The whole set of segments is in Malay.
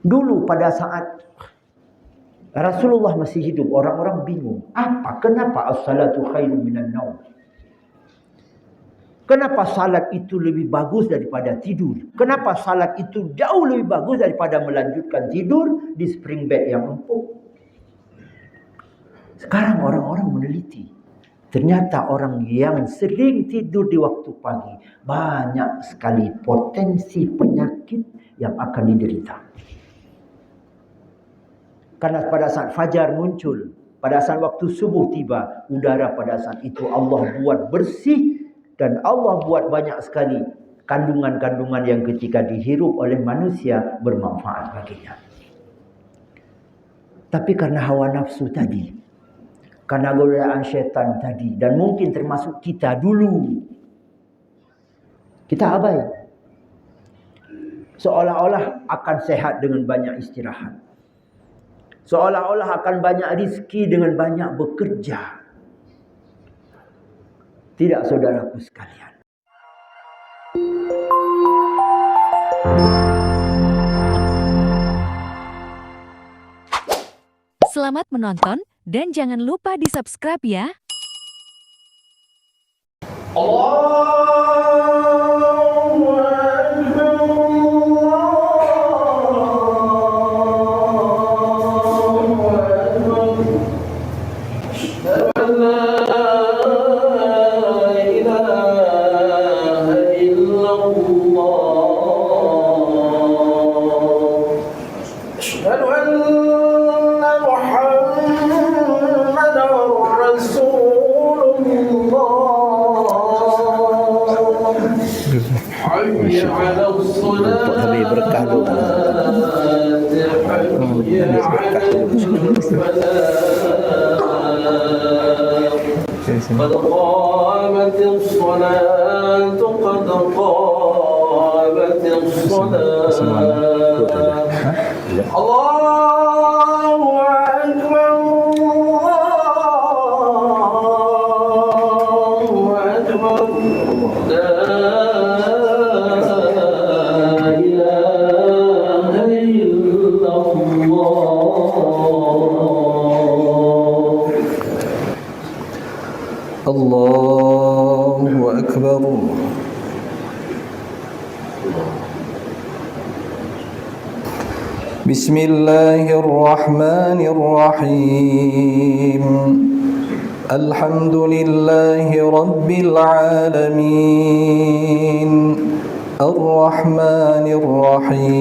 Dulu pada saat Rasulullah masih hidup, orang-orang bingung. Kenapa as-salatu khairun minan naum? Kenapa salat itu lebih bagus daripada tidur? Kenapa salat itu jauh lebih bagus daripada melanjutkan tidur di spring bed yang empuk? Sekarang orang-orang meneliti. Ternyata orang yang sering tidur di waktu pagi, banyak sekali potensi penyakit yang akan diderita. Karena pada saat fajar muncul, pada saat waktu subuh tiba, udara pada saat itu Allah buat bersih. Dan Allah buat banyak sekali kandungan-kandungan yang ketika dihirup oleh manusia bermanfaat baginya. Tapi karena hawa nafsu tadi, karena godaan syaitan tadi, dan mungkin termasuk kita dulu, kita abai. Seolah-olah akan sehat dengan banyak istirahat. Seolah-olah akan banyak rizki dengan banyak bekerja. Tidak, saudaraku sekalian. Selamat menonton dan jangan lupa di-subscribe ya. Habis berkah dulu. قد قامت الصلاة قد قامت الصلاة الله أكبر الله أكبر لا إله إلا الله أكبر. بسم الله الرحمن الرحيم. الحمد لله رب العالمين الرحمن الرحيم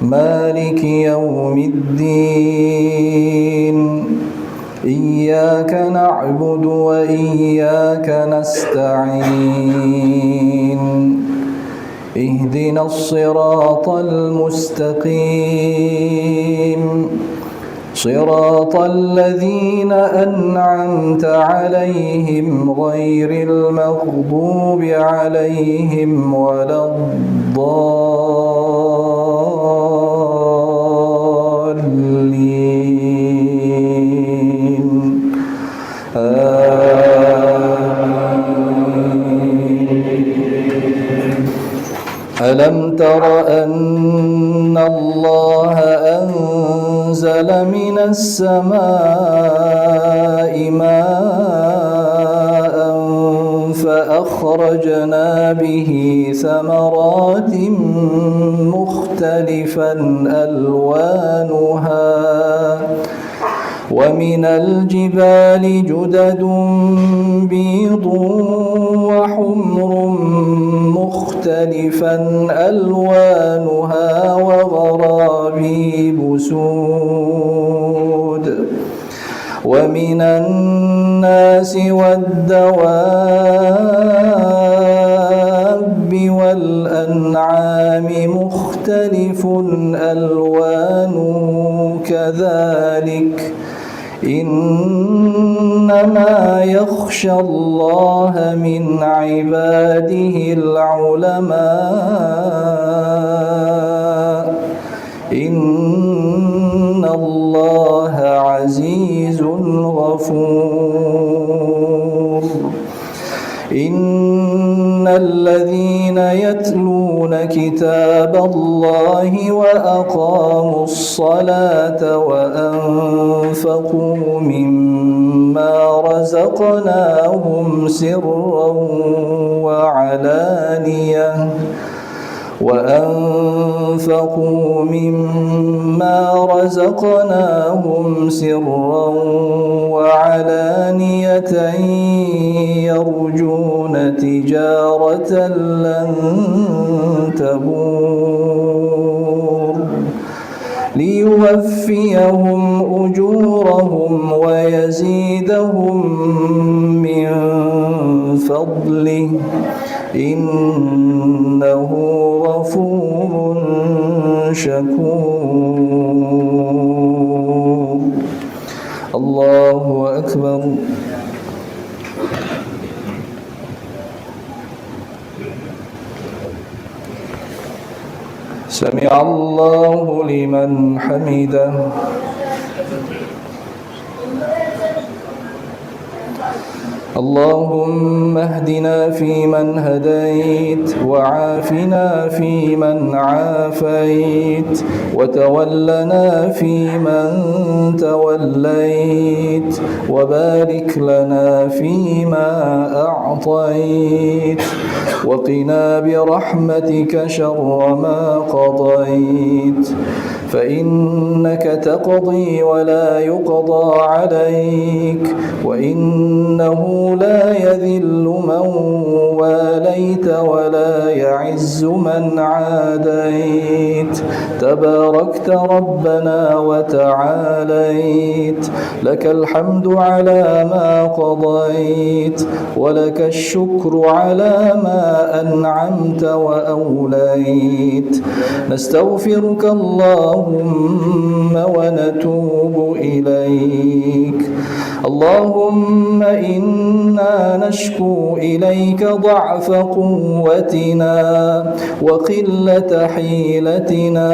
مالك يوم الدين إياك نعبد وإياك نستعين اهدنا الصراط المستقيم صراط الذين أنعمت عليهم غير المغضوب عليهم ولا الضالين ألم تر أن الله أنزل من السماء ماء فأخرجنا به ثمرات مختلفا ألوانها ومن الجبال جدد بيض وحمر مختلفا ألوانها وغرابيب سود ومن الناس والدواب والأنعام مختلف ألوانه كذلك إنما يخشى الله من عباده العلماء إن الله عزيز غفور إن الذين يتلون كتاب كتاب الله وأقاموا الصلاة وأنفقوا مما رزقناهم سرا وعلانية يرجون تجارة لن تبور ليوفيهم أجورهم ويزيدهم من فضله إنه غفور شكور. الله أكبر. سمع الله لمن حمده. اللهم اهدنا فيمن هديت وعافنا فيمن عافيت وتولنا فيمن توليت وبارك لنا فيما أعطيت وقنا برحمتك شر ما قضيت فإنك تقضي ولا يقضى عليك وإنه لا يذل من واليت ولا يعز من عاديت تباركت ربنا وتعاليت لك الحمد على ما قضيت ولك الشكر على ما أنعمت وأوليت نستغفرك اللهم ونتوب إليك. اللهم إنا نشكو إليك ضعف قوتنا وقلة حيلتنا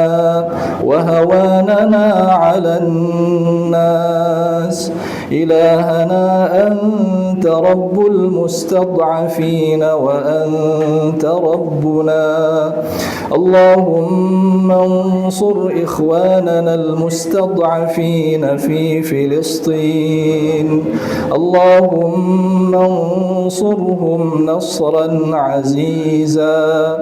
وهواننا على الناس. إلهنا أنت رب المستضعفين وأنت ربنا. اللهم انصر إخواننا المستضعفين في فلسطين. اللهم انصرهم نصرا عزيزا.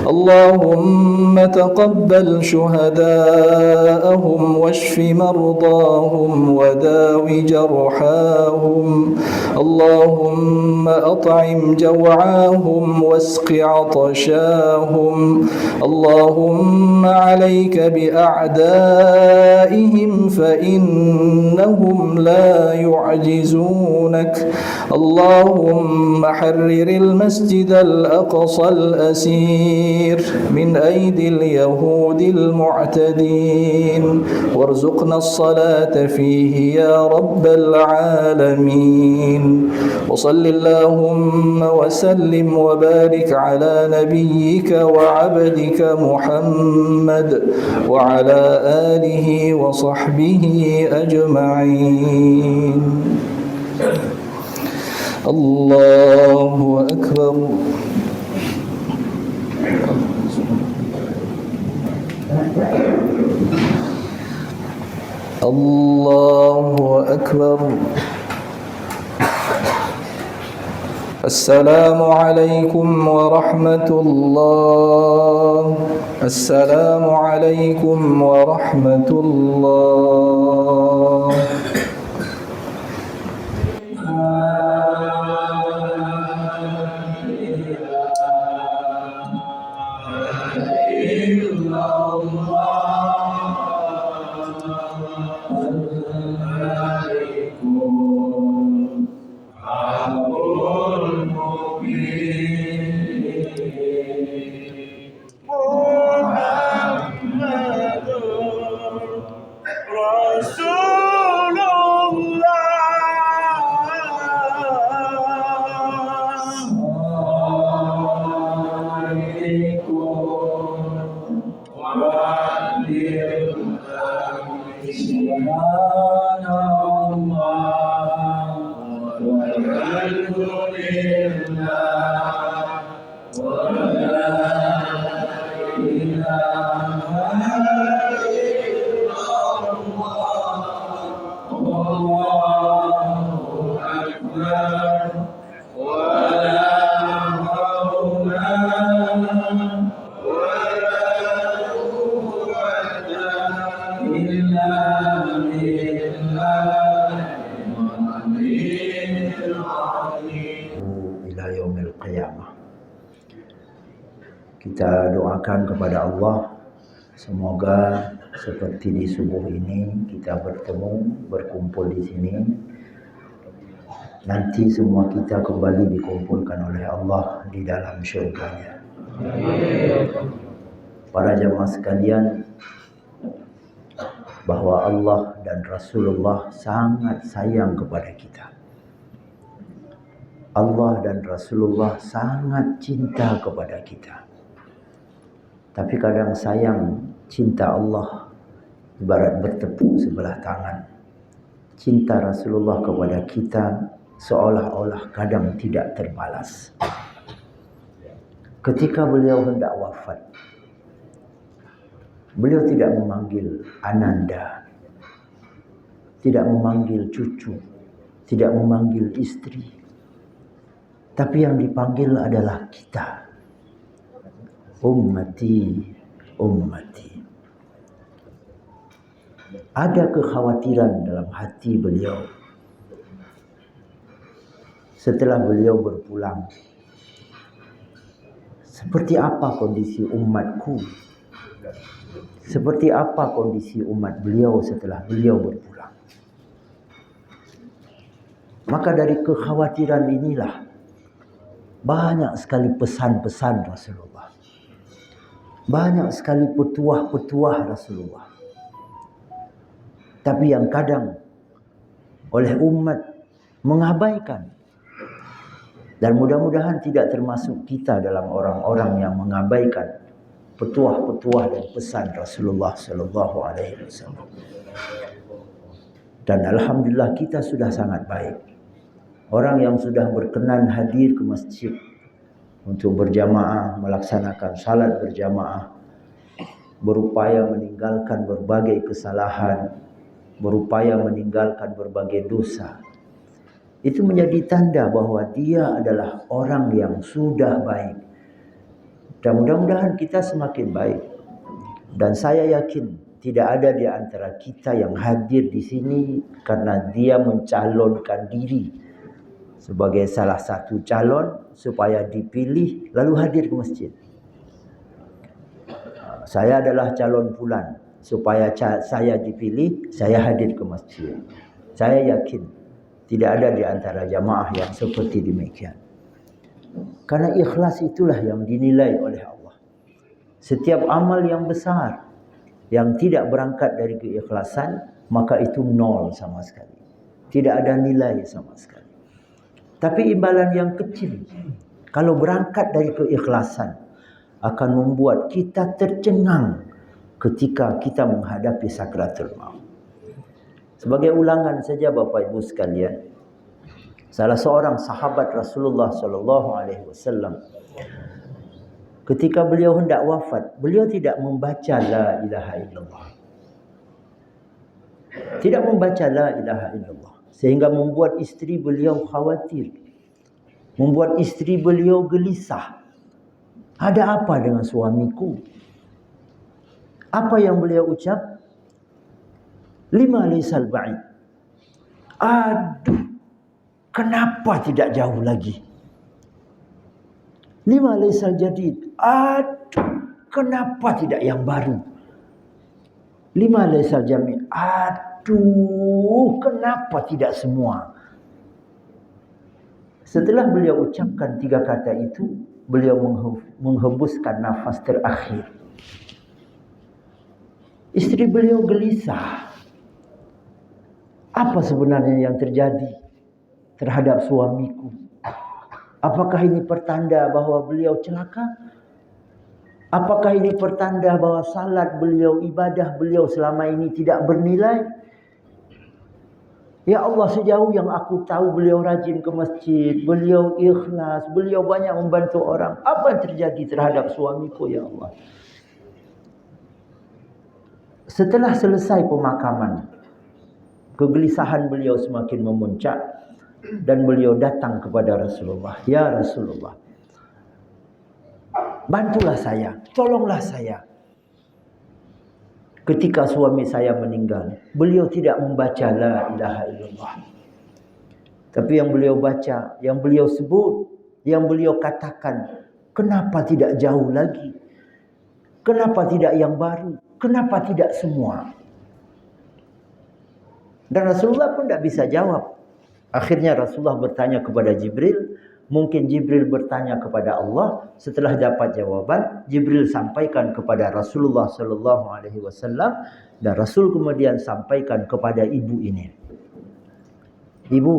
اللهم تقبل شهداءهم واشف مرضاهم وداو جرحاهم. اللهم أطعم جوعاهم واسق عطشاهم. اللهم عليك بأعدائهم فإنهم لا يعجزونك. اللهم حرر المسجد الأقصى الأسير من أيدي اليهود المعتدين وارزقنا الصلاة فيه يا رب العالمين. وصل اللهم وسلم وبارك على نبيك وعبدك محمد وعلى آله وصحبه أجمعين. الله أكبر. الله أكبر. السلام عليكم ورحمة الله. السلام عليكم ورحمة الله. ila yaumil qiyamah. Kita doakan kepada Allah semoga seperti di subuh ini kita bertemu, berkumpul di sini. Nanti semua kita kembali dikumpulkan oleh Allah di dalam syurga-Nya. Para jamaah sekalian, bahwa Allah dan Rasulullah sangat sayang kepada kita. Allah dan Rasulullah sangat cinta kepada kita. Tapi kadang sayang, cinta Allah ibarat bertepuk sebelah tangan. Cinta Rasulullah kepada kita seolah-olah kadang tidak terbalas. Ketika beliau hendak wafat, beliau tidak memanggil ananda, tidak memanggil cucu, tidak memanggil istri. Tapi yang dipanggil adalah kita. Ummati, ummati. Ada kekhawatiran dalam hati beliau setelah beliau berpulang. Seperti apa kondisi umatku? Seperti apa kondisi umat beliau setelah beliau berpulang? Maka dari kekhawatiran inilah banyak sekali pesan-pesan Rasulullah. Banyak sekali petuah-petuah Rasulullah. Tapi yang kadang oleh umat mengabaikan. Dan mudah-mudahan tidak termasuk kita dalam orang-orang yang mengabaikan petuah-petuah dan pesan Rasulullah sallallahu alaihi wasallam. Dan alhamdulillah kita sudah sangat baik. Orang yang sudah berkenan hadir ke masjid untuk berjamaah, melaksanakan salat berjamaah, berupaya meninggalkan berbagai kesalahan, berupaya meninggalkan berbagai dosa. Itu menjadi tanda bahwa dia adalah orang yang sudah baik. Dan mudah-mudahan kita semakin baik. Dan saya yakin tidak ada di antara kita yang hadir di sini karena dia mencalonkan diri sebagai salah satu calon supaya dipilih lalu hadir ke masjid. Saya adalah calon fulan, supaya saya dipilih, saya hadir ke masjid. Saya yakin tidak ada di antara jamaah yang seperti demikian. Karena ikhlas itulah yang dinilai oleh Allah. Setiap amal yang besar yang tidak berangkat dari keikhlasan, maka itu nol sama sekali. Tidak ada nilai sama sekali. Tapi imbalan yang kecil, kalau berangkat dari keikhlasan, akan membuat kita tercengang ketika kita menghadapi sakratul maut. Sebagai ulangan saja Bapak Ibu sekalian, salah seorang sahabat Rasulullah sallallahu alaihi wasallam ketika beliau hendak wafat, beliau tidak membaca la ilaha illallah. Tidak membaca la ilaha illallah sehingga membuat istri beliau khawatir. Membuat istri beliau gelisah. Ada apa dengan suamiku? Apa yang beliau ucap? Lima laysal ba'id. Aduh, kenapa tidak jauh lagi? Lima laysal jadid. Aduh, kenapa tidak yang baru? Lima laysal jami'. Aduh, kenapa tidak semua? Setelah beliau ucapkan 3 kata itu, beliau menghembuskan nafas terakhir. Istri beliau gelisah. Apa sebenarnya yang terjadi terhadap suamiku? Apakah ini pertanda bahwa beliau celaka? Apakah ini pertanda bahwa salat beliau, ibadah beliau selama ini tidak bernilai? Ya Allah, sejauh yang aku tahu beliau rajin ke masjid, beliau ikhlas, beliau banyak membantu orang. Apa yang terjadi terhadap suamiku ya Allah? Setelah selesai pemakaman, kegelisahan beliau semakin memuncak dan beliau datang kepada Rasulullah. Ya Rasulullah, bantulah saya, tolonglah saya. Ketika suami saya meninggal, beliau tidak membaca la ilaha illallah. Tapi yang beliau baca, yang beliau sebut, yang beliau katakan, kenapa tidak jauh lagi? Kenapa tidak yang baru? Kenapa tidak semua? Dan Rasulullah pun tidak bisa jawab. Akhirnya Rasulullah bertanya kepada Jibril. Mungkin Jibril bertanya kepada Allah. Setelah dapat jawaban, Jibril sampaikan kepada Rasulullah sallallahu alaihi wasallam, dan Rasul kemudian sampaikan kepada ibu ini. Ibu,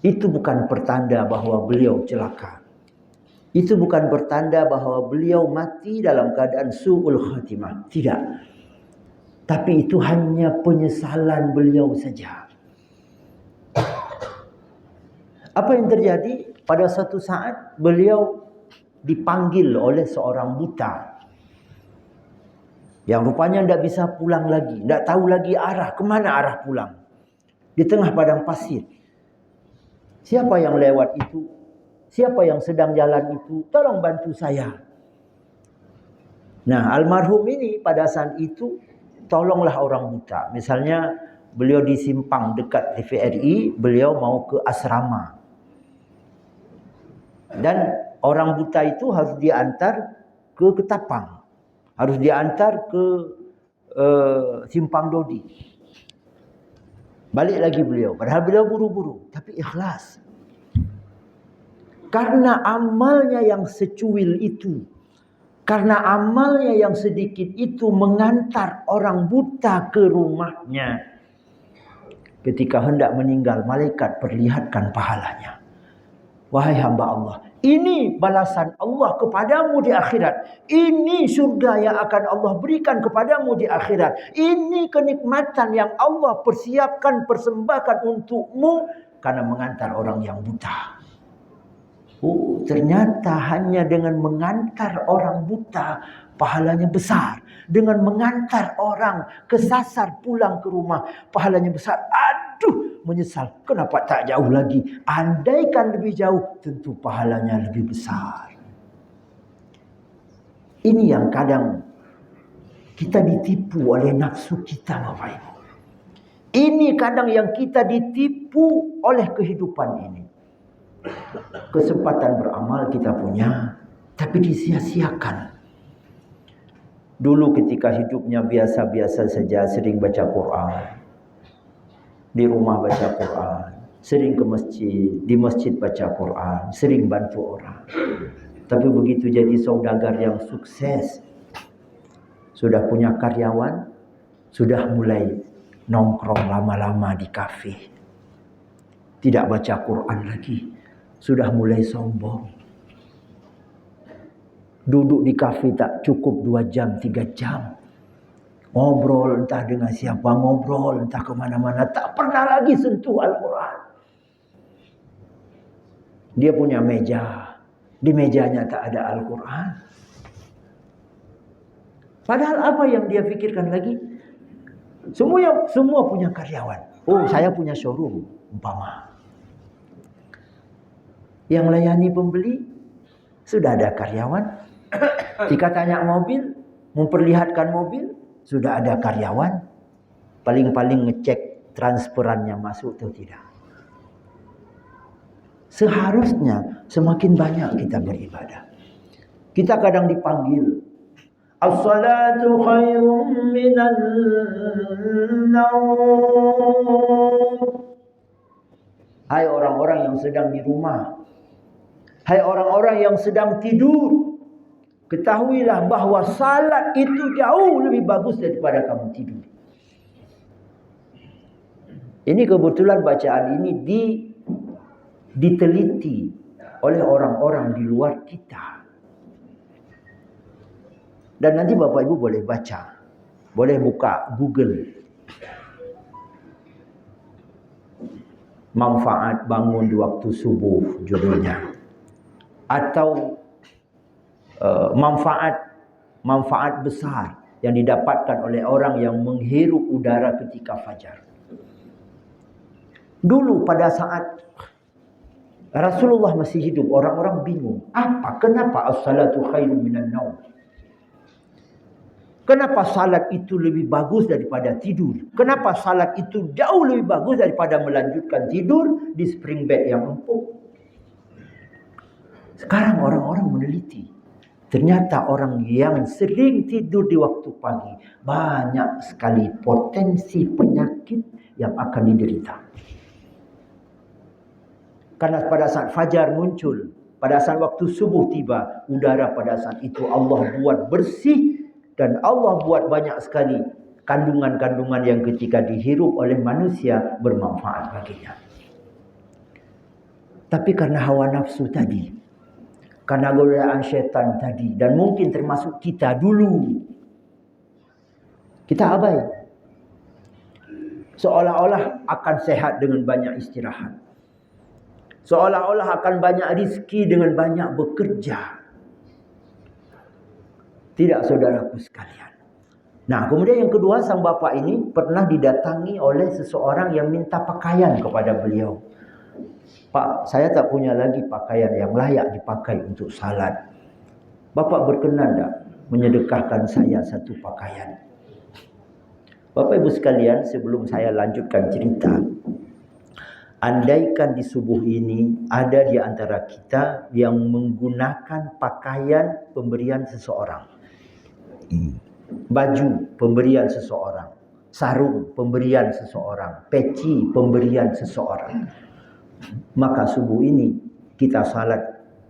itu bukan pertanda bahwa beliau celaka. Itu bukan pertanda bahwa beliau mati dalam keadaan su'ul khatimah. Tidak. Tapi itu hanya penyesalan beliau saja. Apa yang terjadi? Pada satu saat beliau dipanggil oleh seorang buta yang rupanya tidak bisa pulang lagi, tidak tahu lagi arah, kemana arah pulang. Di tengah padang pasir. Siapa yang lewat itu? Siapa yang sedang jalan itu? Tolong bantu saya. Nah, almarhum ini pada saat itu tolonglah orang buta. Misalnya beliau di simpang dekat TVRI, beliau mau ke asrama. Dan orang buta itu harus diantar ke Ketapang. Harus diantar ke Simpang Dodi. Balik lagi beliau. Padahal beliau buru-buru. Tapi ikhlas. Karena amalnya yang secuil itu. Karena amalnya yang sedikit itu mengantar orang buta ke rumahnya. Ketika hendak meninggal, malaikat perlihatkan pahalanya. Wahai hamba Allah, ini balasan Allah kepadamu di akhirat. Ini surga yang akan Allah berikan kepadamu di akhirat. Ini kenikmatan yang Allah persiapkan, persembahkan untukmu karena mengantar orang yang buta. Oh, ternyata hanya dengan mengantar orang buta pahalanya besar. Dengan mengantar orang kesasar pulang ke rumah pahalanya besar. Aduh, menyesal. Kenapa tak jauh lagi? Andaikan lebih jauh, tentu pahalanya lebih besar. Ini yang kadang kita ditipu oleh nafsu kita, Bapak Ibu. Ini kadang yang kita ditipu oleh kehidupan ini. Kesempatan beramal kita punya, tapi disia-siakan. Dulu ketika hidupnya biasa-biasa saja, sering baca Quran. Di rumah baca Quran. Sering ke masjid, di masjid baca Quran. Sering bantu orang. Tapi begitu jadi saudagar yang sukses, sudah punya karyawan, sudah mulai nongkrong lama-lama di kafe. Tidak baca Quran lagi. Sudah mulai sombong. Duduk di kafe tak cukup 2 jam, 3 jam. Ngobrol entah dengan siapa, ngobrol entah kemana-mana. Tak pernah lagi sentuh Al-Quran. Dia punya meja. Di mejanya tak ada Al-Quran. Padahal apa yang dia pikirkan lagi? Semua punya karyawan. Oh, saya punya showroom, umpama. Yang layani pembeli, sudah ada karyawan. Jika tanya mobil, memperlihatkan mobil, sudah ada karyawan. Paling-paling ngecek transferannya masuk atau tidak. Seharusnya semakin banyak kita beribadah. Kita kadang dipanggil, as-salatu khairun minan naum. Hai orang-orang yang sedang di rumah, hai orang-orang yang sedang tidur, ketahuilah bahawa salat itu jauh lebih bagus daripada kamu tidur. Ini kebetulan bacaan ini diteliti oleh orang-orang di luar kita. Dan nanti Bapak Ibu boleh baca. Boleh buka Google. Manfaat bangun di waktu subuh judulnya. Atau manfaat besar yang didapatkan oleh orang yang menghirup udara ketika fajar. Dulu pada saat Rasulullah masih hidup, orang-orang bingung. Kenapa as-salatu khairun minan naum? Kenapa salat itu lebih bagus daripada tidur? Kenapa salat itu jauh lebih bagus daripada melanjutkan tidur di spring bed yang empuk? Sekarang orang-orang meneliti. Ternyata orang yang sering tidur di waktu pagi, banyak sekali potensi penyakit yang akan diderita. Karena pada saat fajar muncul, pada saat waktu subuh tiba, udara pada saat itu Allah buat bersih. Dan Allah buat banyak sekali kandungan-kandungan yang ketika dihirup oleh manusia bermanfaat baginya. Tapi karena hawa nafsu tadi, karena godaan syaitan tadi, dan mungkin termasuk kita dulu, kita abai. Seolah-olah akan sehat dengan banyak istirahat. Seolah-olah akan banyak rezeki dengan banyak bekerja. Tidak, saudaraku sekalian. Nah, kemudian yang kedua, sang bapa ini pernah didatangi oleh seseorang yang minta pakaian kepada beliau. Pak, saya tak punya lagi pakaian yang layak dipakai untuk salat. Bapak berkenan tak menyedekahkan saya satu pakaian? Bapak ibu sekalian, sebelum saya lanjutkan cerita, andaikan di subuh ini ada di antara kita yang menggunakan pakaian pemberian seseorang, baju pemberian seseorang, sarung pemberian seseorang, peci pemberian seseorang, maka subuh ini kita salat,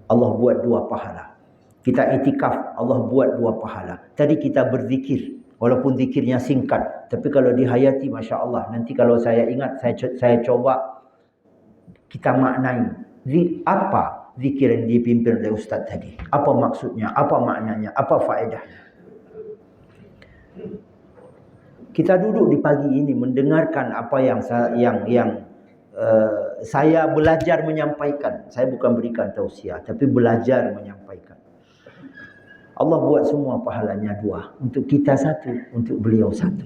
Allah buat 2 pahala. Kita itikaf, Allah buat 2 pahala. Tadi kita berzikir, walaupun zikirnya singkat, tapi kalau dihayati, Masya Allah. Nanti kalau saya ingat, saya coba kita maknai apa zikir yang dipimpin oleh Ustaz tadi. Apa maksudnya, apa maknanya, apa faedahnya. Kita duduk di pagi ini mendengarkan apa yang saya belajar menyampaikan. Saya bukan berikan tausiah, tapi belajar menyampaikan. Allah buat semua pahalanya 2. Untuk kita 1, untuk beliau 1.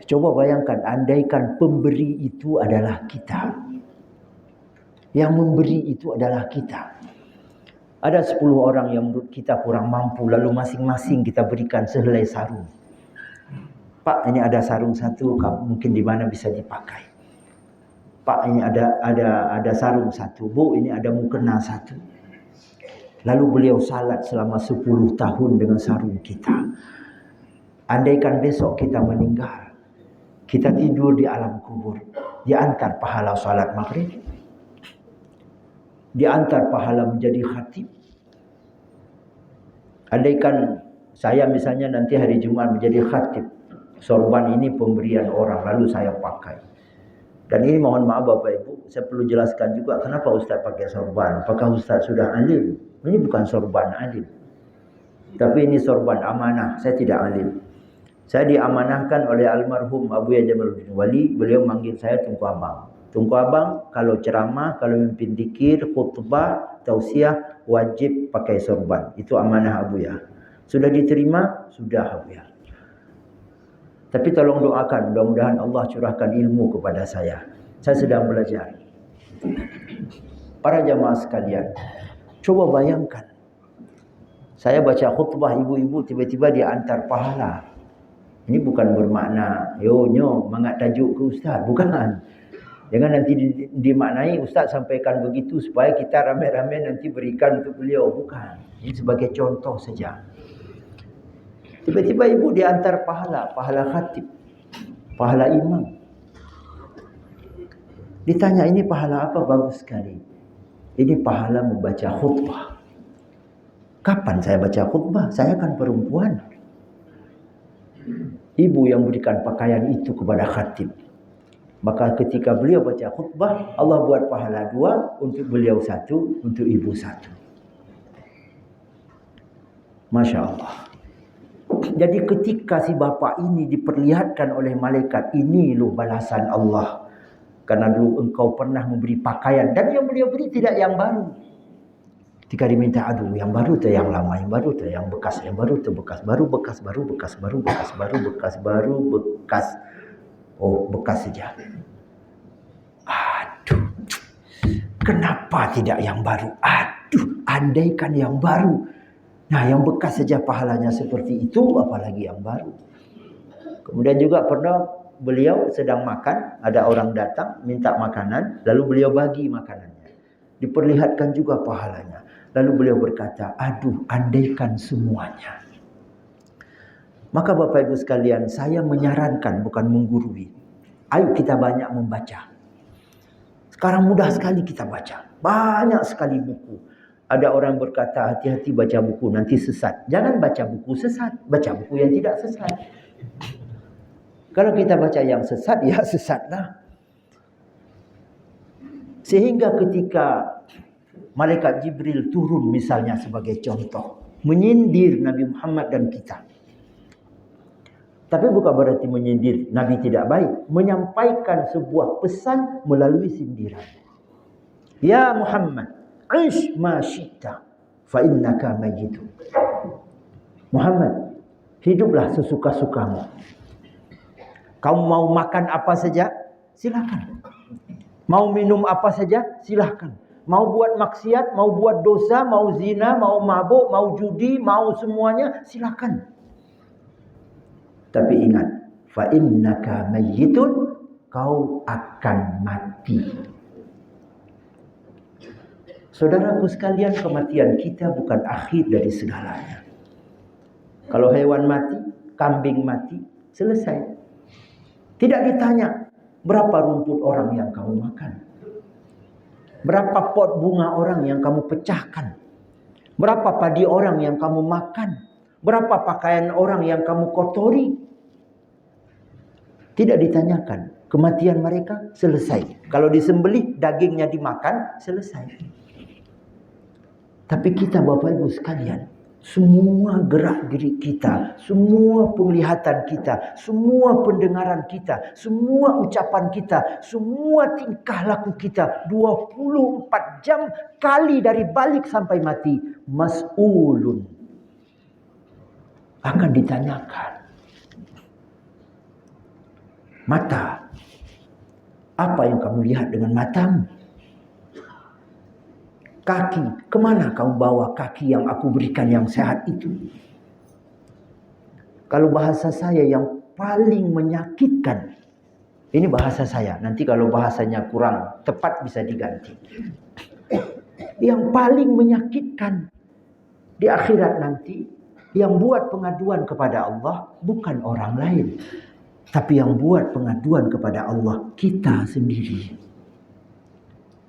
Coba bayangkan, andaikan pemberi itu adalah kita. Yang memberi itu adalah kita. Ada 10 orang yang menurut kita kurang mampu, lalu masing-masing kita berikan sehelai sarung. Pak, ini ada sarung 1, mungkin di mana bisa dipakai. Pak, ini ada sarung 1. Bu, ini ada mukena 1. Lalu beliau salat selama 10 tahun dengan sarung kita. Andaikan besok kita meninggal, kita tidur di alam kubur, diantar pahala salat maghrib, diantar pahala menjadi khatib. Andaikan saya misalnya nanti hari Jumat menjadi khatib, sorban ini pemberian orang, lalu saya pakai. Dan ini mohon maaf Bapak Ibu, saya perlu jelaskan juga kenapa Ustaz pakai sorban. Apakah Ustaz sudah alim? Ini bukan sorban alim, tapi ini sorban amanah. Saya tidak alim. Saya diamanahkan oleh almarhum Abu Ya Jamaluddin Wali. Beliau manggil saya Tunku Abang. Tunku Abang kalau ceramah, kalau memimpin zikir, khutbah, tausiah, wajib pakai sorban. Itu amanah Abu Ya. Sudah diterima? Sudah Abu Ya. Tapi tolong doakan, mudah-mudahan Allah curahkan ilmu kepada saya. Saya sedang belajar. Para jamaah sekalian, coba bayangkan. Saya baca khutbah ibu-ibu, tiba-tiba dia antar pahala. Ini bukan bermakna, mangat tajuk ke Ustaz. Bukan. Jangan nanti dimaknai Ustaz sampaikan begitu supaya kita ramai-ramai nanti berikan untuk beliau. Bukan. Ini sebagai contoh saja. Tiba-tiba ibu diantar pahala khatib, pahala imam. Ditanya, ini pahala apa? Bagus sekali. Ini pahala membaca khutbah. Kapan saya baca khutbah? Saya kan perempuan. Ibu yang berikan pakaian itu kepada khatib. Maka ketika beliau baca khutbah, Allah buat pahala 2, untuk beliau 1, untuk ibu 1. Masya Allah. Jadi ketika si bapa ini diperlihatkan oleh malaikat, ini loh balasan Allah. Karena dulu engkau pernah memberi pakaian, dan yang beliau beri tidak yang baru. Ketika diminta, aduh yang baru tu yang lama, yang baru tu yang bekas, yang baru tu bekas, baru bekas, baru bekas, baru bekas, baru bekas, baru bekas. Oh, bekas saja. Aduh, kenapa tidak yang baru? Aduh, andaikan yang baru. Nah, yang bekas saja pahalanya seperti itu, apalagi yang baru. Kemudian juga pernah beliau sedang makan, ada orang datang minta makanan, lalu beliau bagi makanannya. Diperlihatkan juga pahalanya. Lalu beliau berkata, aduh, andaikan semuanya. Maka Bapak Ibu sekalian, saya menyarankan, bukan menggurui. Ayo kita banyak membaca. Sekarang mudah sekali kita baca. Banyak sekali buku. Ada orang berkata, hati-hati baca buku, nanti sesat. Jangan baca buku sesat. Baca buku yang tidak sesat. Kalau kita baca yang sesat, ya sesatlah. Sehingga ketika Malaikat Jibril turun misalnya sebagai contoh, menyindir Nabi Muhammad dan kita. Tapi bukan berarti menyindir Nabi tidak baik. Menyampaikan sebuah pesan melalui sindiran. Ya Muhammad, ish ma syi'ta fa innaka mayyitun. Muhammad, hiduplah sesuka-sukamu. Kamu mau makan apa saja, silakan. Mau minum apa saja, silakan. Mau buat maksiat, mau buat dosa, mau zina, mau mabuk, mau judi, mau semuanya, silakan. Tapi ingat, fa innaka mayyitun, kau akan mati. Saudaraku sekalian, kematian kita bukan akhir dari segalanya. Kalau hewan mati, kambing mati, selesai. Tidak ditanya berapa rumput orang yang kamu makan. Berapa pot bunga orang yang kamu pecahkan. Berapa padi orang yang kamu makan. Berapa pakaian orang yang kamu kotori. Tidak ditanyakan. Kematian mereka selesai. Kalau disembelih, dagingnya dimakan, selesai. Tapi kita Bapak Ibu sekalian, semua gerak diri kita, semua penglihatan kita, semua pendengaran kita, semua ucapan kita, semua tingkah laku kita 24 jam kali dari balik sampai mati, mas'ulun, akan ditanyakan. Mata, apa yang kamu lihat dengan matamu? Kaki, kemana kamu bawa kaki yang aku berikan yang sehat itu? Kalau bahasa saya yang paling menyakitkan, ini bahasa saya, nanti kalau bahasanya kurang tepat bisa diganti. Yang paling menyakitkan di akhirat nanti, yang buat pengaduan kepada Allah bukan orang lain, tapi yang buat pengaduan kepada Allah kita sendiri.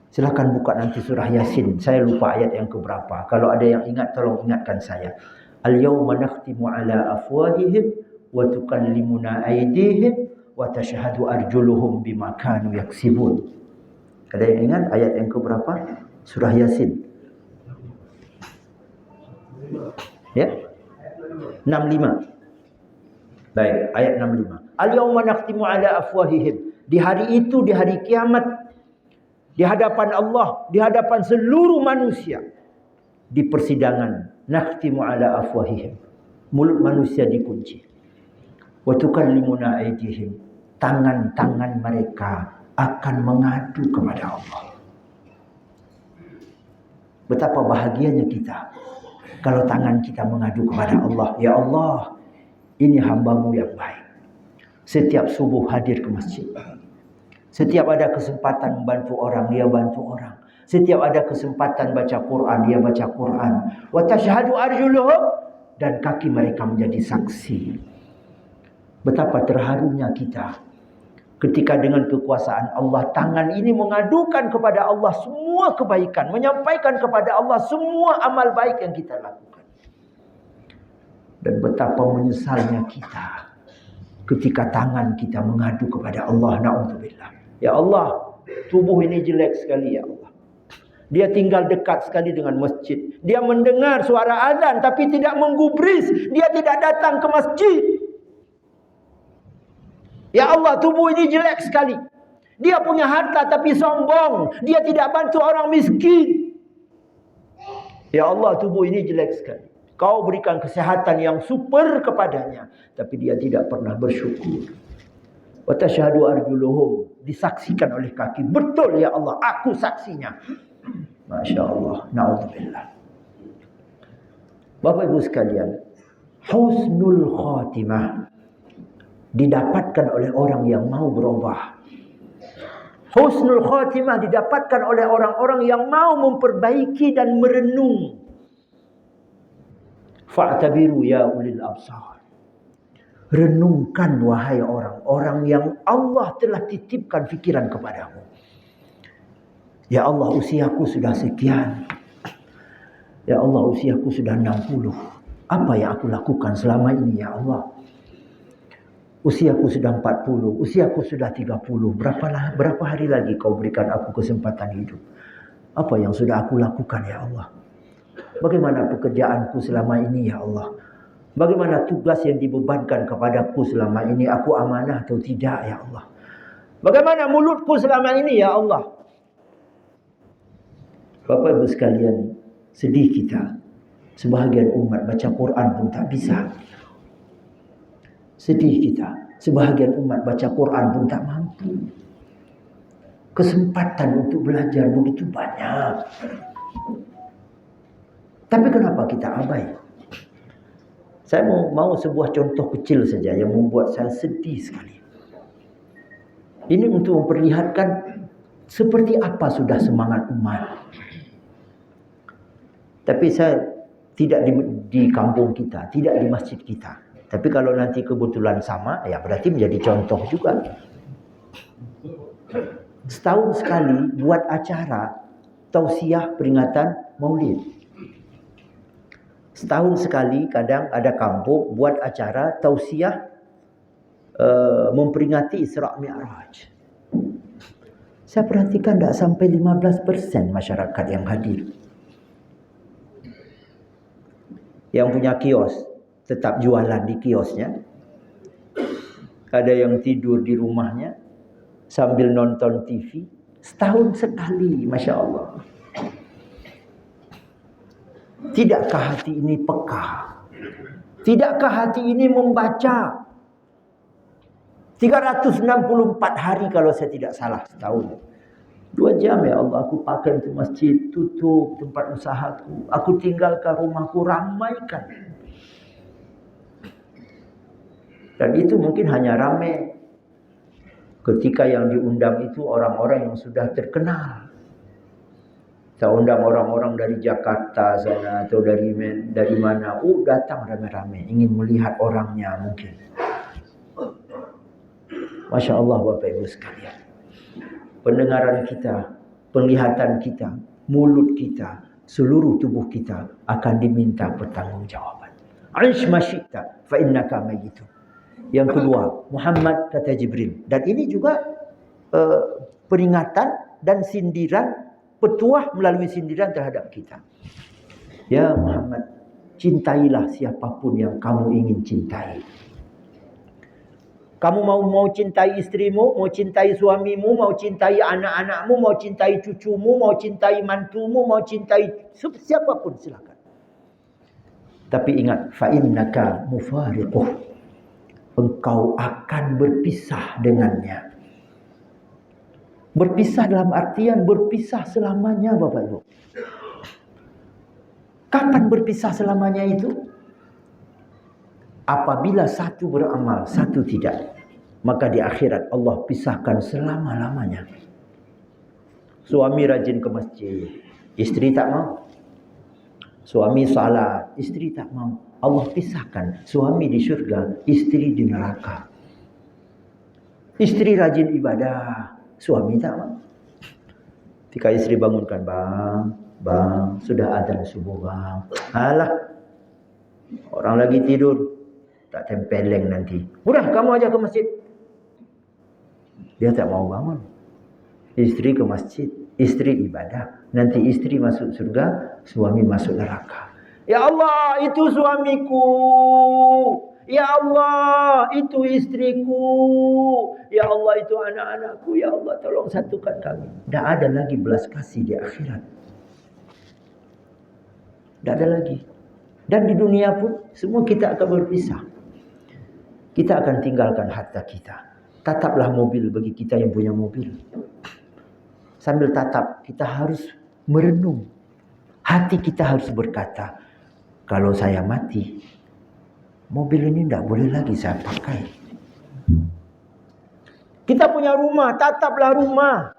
Silakan buka nanti surah Yasin. Saya lupa ayat yang keberapa. Kalau ada yang ingat, tolong ingatkan saya. Al-yawma nakhtimu ala afwahihim wa tukallimuna aydihim wa tashhadu arjuluhum bima kanu yaksibun. Ada yang ingat ayat yang keberapa? Surah Yasin. Ya? 65. Baik, ayat 65. Al-yawma nakhtimu ala afwahihim. Di hari itu, di hari kiamat, di hadapan Allah, di hadapan seluruh manusia, di persidangan, nakhtimu ala afwahihim, mulut manusia dikunci. Wa tukallimuna aydihim, tangan-tangan mereka akan mengadu kepada Allah. Betapa bahagianya kita kalau tangan kita mengadu kepada Allah. Ya Allah, ini hamba-Mu yang baik. Setiap subuh hadir ke masjid. Setiap ada kesempatan membantu orang, dia bantu orang. Setiap ada kesempatan baca Quran, dia baca Quran. Wa tashhadu arjuluhum, dan kaki mereka menjadi saksi. Betapa terharunya kita ketika dengan kekuasaan Allah, tangan ini mengadukan kepada Allah semua kebaikan, menyampaikan kepada Allah semua amal baik yang kita lakukan. Dan betapa menyesalnya kita ketika tangan kita mengadu kepada Allah. Na'udzubillah. Ya Allah, tubuh ini jelek sekali ya Allah. Dia tinggal dekat sekali dengan masjid. Dia mendengar suara azan tapi tidak menggubris. Dia tidak datang ke masjid. Ya Allah, tubuh ini jelek sekali. Dia punya harta tapi sombong. Dia tidak bantu orang miskin. Ya Allah, tubuh ini jelek sekali. Kau berikan kesihatan yang super kepadanya, tapi dia tidak pernah bersyukur. Wa tashhadu arjuluhum, disaksikan oleh kaki. Betul ya Allah, aku saksinya. Masya Allah, na'udzubillah. Bapak Ibu sekalian, husnul khatimah didapatkan oleh orang yang mau berubah. Husnul khatimah didapatkan oleh orang-orang yang mau memperbaiki dan merenung. Fa'tabiru ya ulil absar. Renungkan wahai orang-orang yang Allah telah titipkan fikiran kepadamu. Ya Allah, usiaku sudah sekian. Ya Allah, usiaku sudah 60. Apa yang aku lakukan selama ini ya Allah? Usiaku sudah 40, usiaku sudah 30. Berapa hari lagi kau berikan aku kesempatan hidup? Apa yang sudah aku lakukan ya Allah? Bagaimana pekerjaanku selama ini ya Allah? Bagaimana tugas yang dibebankan kepadaku selama ini? Aku amanah atau tidak ya Allah? Bagaimana mulutku selama ini ya Allah? Bapak Ibu sekalian, sedih kita. Sebahagian umat baca Quran pun tak bisa. Sedih kita. Sebahagian umat baca Quran pun tak mampu. Kesempatan untuk belajar begitu banyak. Tapi kenapa kita abai? Saya mau sebuah contoh kecil saja yang membuat saya sedih sekali. Ini untuk memperlihatkan seperti apa sudah semangat umat. Tapi saya tidak di kampung kita, tidak di masjid kita. Tapi kalau nanti kebetulan sama, ya berarti menjadi contoh juga. Setahun sekali buat acara tausiah peringatan Maulid. Setahun sekali kadang ada kampung buat acara tausiah memperingati Isra Mi'raj. Saya perhatikan tak sampai 15% masyarakat yang hadir. Yang punya kios tetap jualan di kiosnya. Ada yang tidur di rumahnya sambil nonton TV. Setahun sekali, Masya Allah. Tidakkah hati ini peka? Tidakkah hati ini membaca? 364 hari kalau saya tidak salah setahun. 2 jam ya Allah aku pakai untuk masjid, tutup tempat usahaku. Aku tinggalkan rumahku, ramaikan. Dan itu mungkin hanya ramai ketika yang diundang itu orang-orang yang sudah terkenal. Saya undang orang-orang dari Jakarta sana atau dari mana. Datang ramai-ramai. Ingin melihat orangnya mungkin. Masya Allah Bapak Ibu sekalian. Pendengaran kita, penglihatan kita, mulut kita, seluruh tubuh kita akan diminta pertanggungjawaban. Aish masyita fa innaka mayyitun. Yang kedua, Muhammad kata Jibril. Dan ini juga peringatan dan sindiran, petuah melalui sindiran terhadap kita. Ya Muhammad, cintailah siapapun yang kamu ingin cintai. Kamu mau cintai istrimu, mau cintai suamimu, mau cintai anak-anakmu, mau cintai cucumu, mau cintai mantumu, mau cintai siapapun silakan. Tapi ingat, fa innaka mufariquh. Engkau akan berpisah dengannya. Berpisah dalam artian berpisah selamanya Bapak Ibu. Kapan berpisah selamanya itu? Apabila satu beramal, satu tidak. Maka di akhirat Allah pisahkan selama-lamanya. Suami rajin ke masjid, istri tak mau. Suami salat, istri tak mau. Allah pisahkan suami di surga, istri di neraka. Istri rajin ibadah, suami tak mau. Ketika istri bangunkan, bang, sudah azan subuh bang. Alah, orang lagi tidur, tak tempeleng nanti. Udah kamu aja ke masjid. Dia tak mau bangun. Istri ke masjid, istri ibadah. Nanti istri masuk surga, suami masuk neraka. Ya Allah, itu suamiku. Ya Allah, itu istriku. Ya Allah, itu anak-anakku. Ya Allah, tolong satukan kami. Tak ada lagi belas kasih di akhirat. Tidak ada lagi. Dan di dunia pun semua kita akan berpisah. Kita akan tinggalkan harta kita. Tataplah mobil bagi kita yang punya mobil. Sambil tatap, kita harus merenung. Hati kita harus berkata, kalau saya mati, mobil ini tidak boleh lagi saya pakai. Kita punya rumah, tataplah rumah.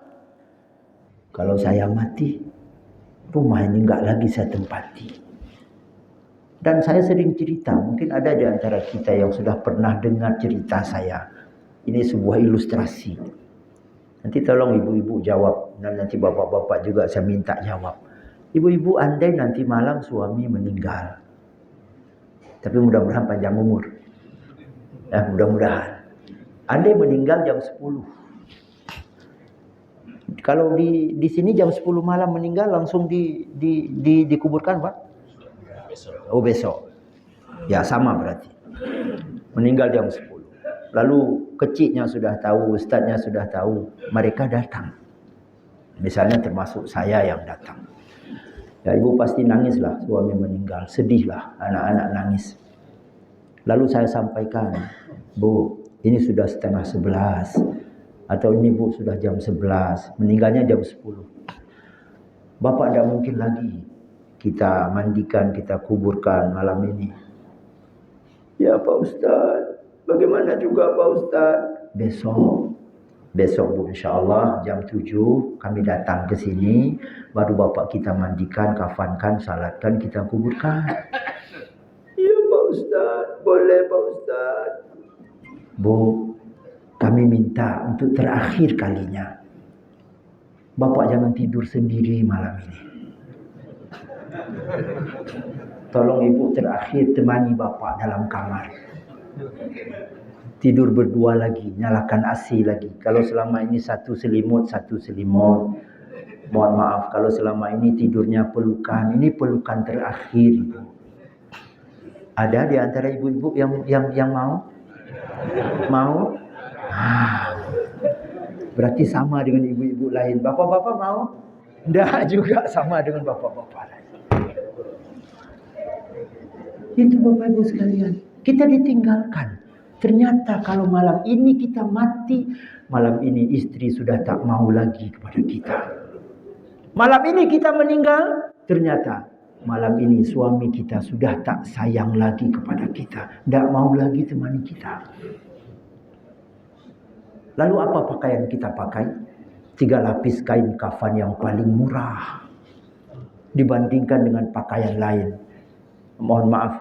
Kalau saya mati, rumah ini enggak lagi saya tempati. Dan saya sering cerita, mungkin ada di antara kita yang sudah pernah dengar cerita saya. Ini sebuah ilustrasi. Nanti tolong ibu-ibu jawab, dan nanti bapak-bapak juga saya minta jawab. Ibu-ibu, andai nanti malam suami meninggal, tapi mudah-mudahan panjang umur. Mudah-mudahan. Andai meninggal jam 10. Kalau di sini jam 10 malam meninggal langsung dikuburkan, Pak? Oh, besok. Ya, sama berarti. Meninggal jam 10. Lalu kecilnya sudah tahu, ustaznya sudah tahu, mereka datang. Misalnya termasuk saya yang datang. Ya, ibu pasti nangislah suami meninggal, sedihlah, anak-anak nangis. Lalu saya sampaikan, Bu, ini sudah 10:30, atau ini Bu sudah jam 11, meninggalnya jam 10. Bapak tidak mungkin lagi kita mandikan, kita kuburkan malam ini. Ya Pak Ustaz, bagaimana juga Pak Ustaz? Besok Bu, insyaAllah jam 7 kami datang ke sini. Baru bapak kita mandikan, kafankan, salatkan, kita kuburkan. Iya Pak Ustaz, boleh Pak Ustaz. Bu, kami minta untuk terakhir kalinya, bapak jangan tidur sendiri malam ini. Tolong ibu terakhir temani bapak dalam kamar. Tidur berdua lagi, nyalakan AC lagi. Kalau selama ini satu selimut. Mohon maaf kalau selama ini tidurnya pelukan. Ini pelukan terakhir, Ibu. Ada di antara ibu-ibu yang mau? Mau? Berarti sama dengan ibu-ibu lain. Bapak-bapak mau? Tidak juga sama dengan bapak-bapak lain. Itu Bapak Ibu sekalian. Kita ditinggalkan. Ternyata kalau malam ini kita mati, malam ini istri sudah tak mau lagi kepada kita. Malam ini kita meninggal, ternyata malam ini suami kita sudah tak sayang lagi kepada kita. Tak mau lagi temani kita. Lalu apa pakaian kita pakai? 3 lapis kain kafan yang paling murah dibandingkan dengan pakaian lain. Mohon maaf,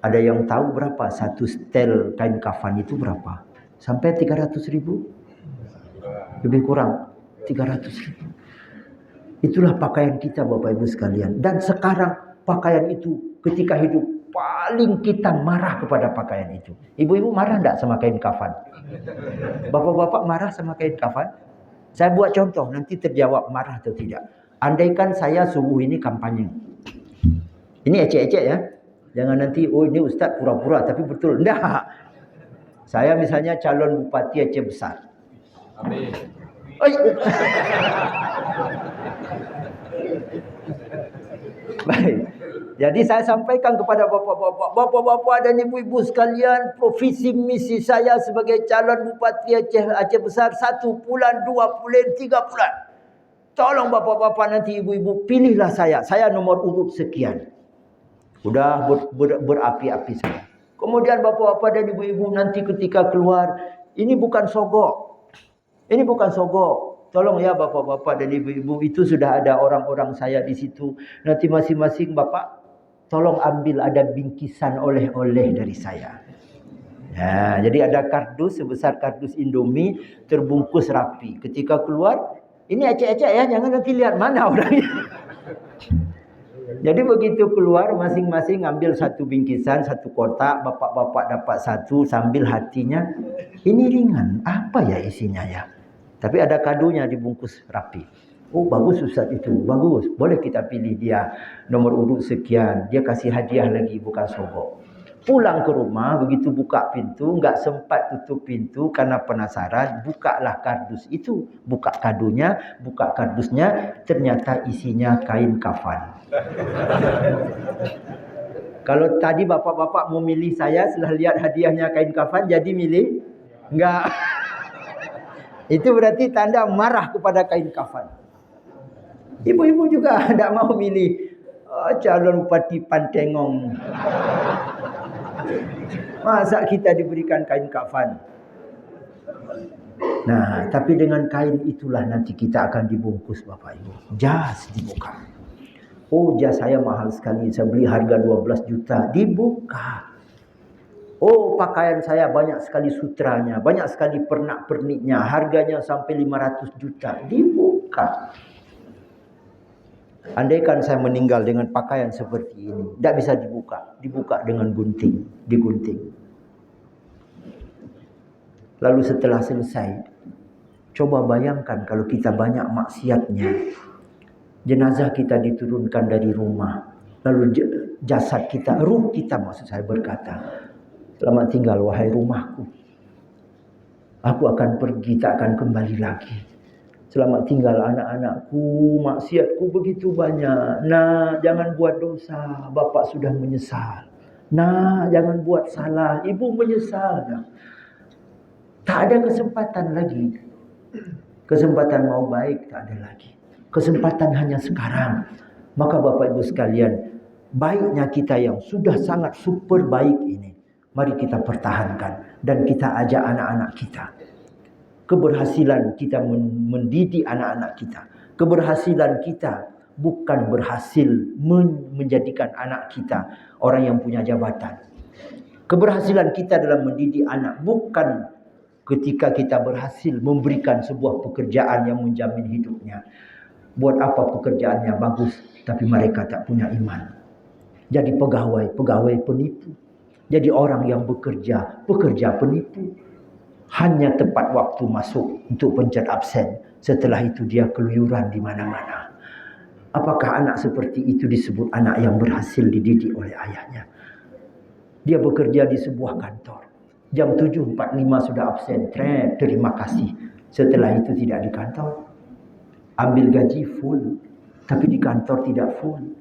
ada yang tahu berapa satu setel kain kafan itu berapa? Sampai 300.000? Lebih kurang 300.000. Itulah pakaian kita Bapak Ibu sekalian. Dan sekarang pakaian itu ketika hidup paling kita marah kepada pakaian itu. Ibu-ibu marah enggak sama kain kafan? Bapak-bapak marah sama kain kafan? Saya buat contoh, nanti terjawab marah atau tidak. Andaikan saya subuh ini kampanye. Ini ecek-ecek ya. Jangan nanti, oh ini Ustaz pura-pura, tapi betul. Enggak. Saya misalnya calon Bupati Aceh Besar. Amin. Baik. Jadi saya sampaikan kepada bapak-bapak dan ibu-ibu sekalian, profesi misi saya sebagai calon Bupati Aceh Besar 1 bulan, 2 bulan, 3 bulan. Tolong bapak-bapak nanti ibu-ibu pilihlah saya. Saya nomor urut sekian. Sudah berapi-api saya. Kemudian bapak-bapak dan ibu-ibu nanti ketika keluar, ini bukan sogok. Ini bukan sogok. Tolong ya bapak-bapak dan ibu-ibu, itu sudah ada orang-orang saya di situ. Nanti masing-masing bapak, tolong ambil ada bingkisan oleh-oleh dari saya. Ya, jadi ada kardus sebesar kardus Indomie, terbungkus rapi. Ketika keluar, ini ecek-ecek ya, jangan nanti lihat mana orangnya. Jadi begitu keluar masing-masing ambil satu bingkisan, satu kotak, bapak-bapak dapat satu sambil hatinya, ini ringan, apa ya isinya ya? Tapi ada kadonya dibungkus rapi. Oh bagus Ustaz itu, bagus. Boleh kita pilih dia nomor urut sekian, dia kasih hadiah lagi bukan sogok. Pulang ke rumah, begitu buka pintu, enggak sempat tutup pintu karena penasaran, bukalah kardus itu. Buka kadonya, buka kardusnya, ternyata isinya kain kafan. Kalau tadi bapak-bapak mau milih saya setelah lihat hadiahnya kain kafan, jadi milih? Enggak. Itu berarti tanda marah kepada kain kafan. Ibu-ibu juga tidak mau milih calon bupati Pantengong. Masa kita diberikan kain kafan? Nah, tapi dengan kain itulah nanti kita akan dibungkus Bapak Ibu. Jas dibuka. Oh, jas saya mahal sekali. Saya beli harga 12 juta. Dibuka. Oh, pakaian saya banyak sekali sutranya. Banyak sekali pernak-perniknya. Harganya sampai 500 juta. Dibuka. Andaikan saya meninggal dengan pakaian seperti ini, tidak bisa dibuka. Dibuka dengan gunting, digunting. Lalu setelah selesai, coba bayangkan kalau kita banyak maksiatnya. Jenazah kita diturunkan dari rumah. Lalu jasad kita, ruh kita maksud saya berkata, selamat tinggal wahai rumahku. Aku akan pergi, tak akan kembali lagi. Selamat tinggal anak-anakku, maksiatku begitu banyak. Nah, jangan buat dosa, bapak sudah menyesal. Nah, jangan buat salah, ibu menyesal. Tak ada kesempatan lagi. Kesempatan mau baik tak ada lagi. Kesempatan hanya sekarang. Maka bapak ibu sekalian, baiknya kita yang sudah sangat super baik ini, mari kita pertahankan dan kita ajak anak-anak kita. Keberhasilan kita mendidik anak-anak kita. Keberhasilan kita bukan berhasil menjadikan anak kita orang yang punya jabatan. Keberhasilan kita dalam mendidik anak bukan ketika kita berhasil memberikan sebuah pekerjaan yang menjamin hidupnya. Buat apa pekerjaannya bagus tapi mereka tak punya iman. Jadi pegawai penipu. Jadi orang yang bekerja, pekerja penipu. Hanya tepat waktu masuk untuk pencet absen. Setelah itu dia keluyuran di mana-mana. Apakah anak seperti itu disebut anak yang berhasil dididik oleh ayahnya? Dia bekerja di sebuah kantor. Jam 7.45 sudah absen. Terima kasih. Setelah itu tidak di kantor. Ambil gaji full. Tapi di kantor tidak full.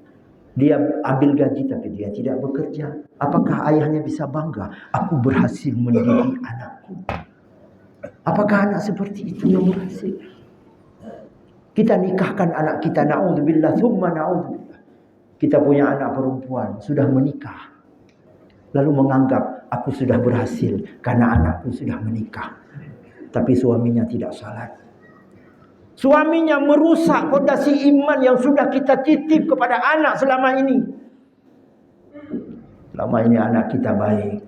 Dia ambil gaji tapi dia tidak bekerja. Apakah ayahnya bisa bangga? Aku berhasil mendidik anakku. Apakah anak seperti itu yang berhasil? Kita nikahkan anak kita, na'udzubillah, thumma na'udzubillah. Kita punya anak perempuan, sudah menikah. Lalu menganggap, aku sudah berhasil karena anakku sudah menikah. Tapi suaminya tidak salat. Suaminya merusak fondasi iman yang sudah kita titip kepada anak selama ini. Selama ini anak kita baik,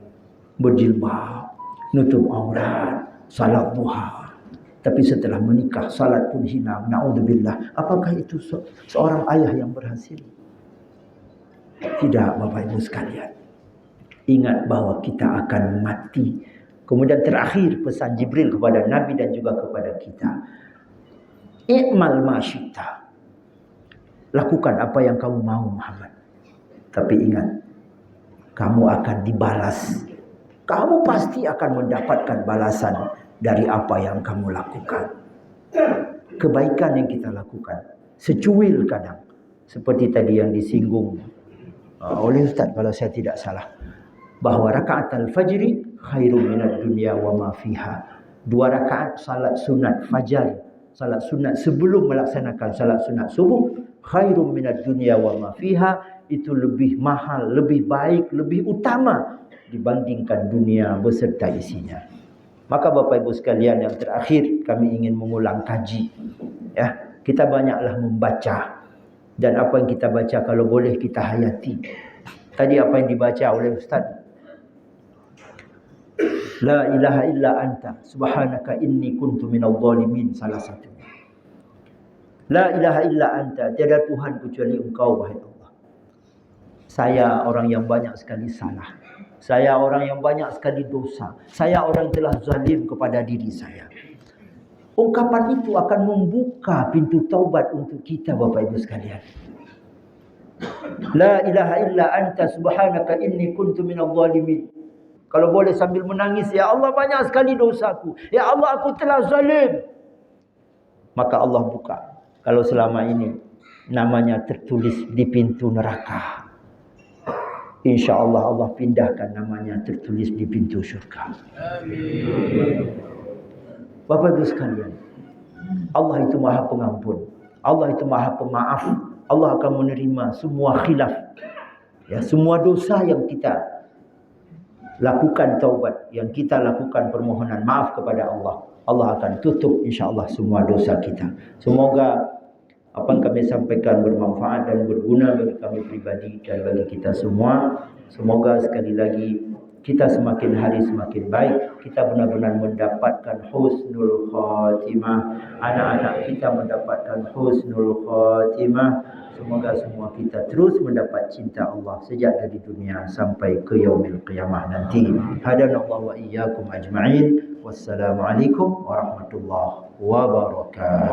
berjilbab, nutup aurat, salat duha. Tapi setelah menikah, salat pun hilang. Na'udzubillah. Apakah itu seorang ayah yang berhasil? Tidak, Bapak Ibu sekalian. Ingat bahwa kita akan mati. Kemudian terakhir pesan Jibril kepada Nabi dan juga kepada kita. I'mal ma syi'ta. Lakukan apa yang kamu mau Muhammad. Tapi ingat, kamu akan dibalas. Kamu pasti akan mendapatkan balasan dari apa yang kamu lakukan. Kebaikan yang kita lakukan. Secuil kadang. Seperti tadi yang disinggung oleh Ustaz kalau saya tidak salah. Bahawa rakaat al-fajri khairum minad dunya wa ma fiha. 2 rakaat salat sunat fajar. Salat sunat sebelum melaksanakan salat sunat subuh. Khairum minad dunya wa ma fiha. Itu lebih mahal, lebih baik, lebih utama dibandingkan dunia beserta isinya. Maka Bapak Ibu sekalian, yang terakhir kami ingin mengulang kaji. Ya, kita banyaklah membaca. Dan apa yang kita baca kalau boleh kita hayati. Tadi apa yang dibaca oleh Ustaz? La ilaha illa anta subhanaka inni kuntu minadh dhalimin, salah satunya. La ilaha illa anta, tiada Tuhan kecuali Engkau wahai Allah. Saya orang yang banyak sekali salah. Saya orang yang banyak sekali dosa. Saya orang yang telah zalim kepada diri saya. Ungkapan itu akan membuka pintu taubat untuk kita Bapak Ibu sekalian. La ilaha illa anta subhanaka inni kuntu minadh dhalimin. Kalau boleh sambil menangis, ya Allah banyak sekali dosaku. Ya Allah aku telah zalim. Maka Allah buka. Kalau selama ini namanya tertulis di pintu neraka, InsyaAllah Allah pindahkan namanya tertulis di pintu syurga. Amin. Bapak Ibu sekalian, Allah itu maha pengampun. Allah itu maha pemaaf. Allah akan menerima semua khilaf. Ya, semua dosa yang kita lakukan taubat, yang kita lakukan permohonan maaf kepada Allah. Allah akan tutup insyaAllah semua dosa kita. Semoga apa yang kami sampaikan bermanfaat dan berguna bagi kami pribadi dan bagi kita semua. Semoga sekali lagi kita semakin hari semakin baik. Kita benar-benar mendapatkan husnul khatimah. Anak-anak kita mendapatkan husnul khatimah. Semoga semua kita terus mendapat cinta Allah sejak dari dunia sampai ke yaumil qiyamah nanti. Hadanallahu wa iyyakum ajma'in. Wassalamualaikum warahmatullahi wabarakatuh.